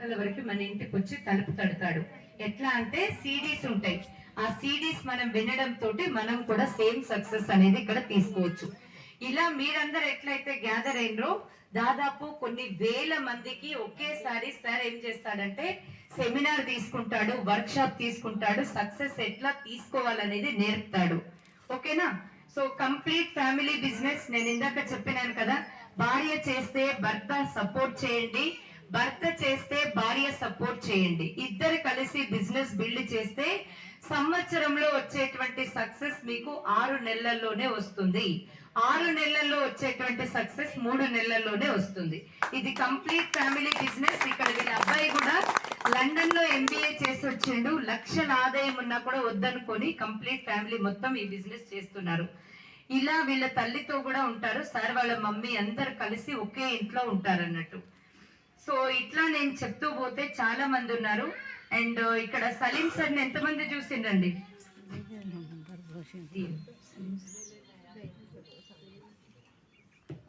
గంటల వరకు మన ఇంటికి వచ్చి తలుపు తడతాడు. ఎట్లా అంటే సిడీస్ ఉంటాయి, ఆ సిడీస్ మనం వినడం తోటి మనం కూడా సేమ్ సక్సెస్ అనేది ఇక్కడ తీసుకోవచ్చు. ఇలా మీరందరూ ఎట్లయితే గ్యాదర్ అయినరో దాదాపు కొన్ని వేల మందికి ఒకేసారి సార్ ఏం చేస్తాడంటే సెమినార్ తీసుకుంటాడు, వర్క్ షాప్ తీసుకుంటాడు, సక్సెస్ ఎట్లా తీసుకోవాలనేది నేర్పుతాడు. ఓకేనా? సో కంప్లీట్ ఫ్యామిలీ బిజినెస్ నేను ఇందాక చెప్పినాను కదా, భార్య చేస్తే భర్త సపోర్ట్ చేయండి, భర్త చేస్తే భార్య సపోర్ట్ చేయండి, ఇద్దరు కలిసి బిజినెస్ బిల్డ్ చేస్తే సంవత్సరంలో వచ్చేటువంటి సక్సెస్ మీకు 6 నెలల్లోనే వస్తుంది. 6 నెలల్లో వచ్చేటువంటి సక్సెస్ 3 నెలల్లోనే వస్తుంది. ఇది కంప్లీట్ ఫ్యామిలీ బిజినెస్. ఇక్కడ వీళ్ళ అబ్బాయి కూడా లండన్ లో MBA చేసి వచ్చిండు, లక్షల ఆదాయం ఉన్నా కూడా వద్దనుకొని కంప్లీట్ ఫ్యామిలీ మొత్తం ఈ బిజినెస్ చేస్తున్నారు. ఇలా వీళ్ళ తల్లితో కూడా ఉంటారు, సార్ వాళ్ళ మమ్మీ అందరు కలిసి ఒకే ఇంట్లో ఉంటారు అన్నట్టు. సో ఇట్లా నేను చెప్తూ పోతే చాలా మంది ఉన్నారు. అండ్ ఇక్కడ సలీం సార్ ని ఎంతమంది చూసిండండి?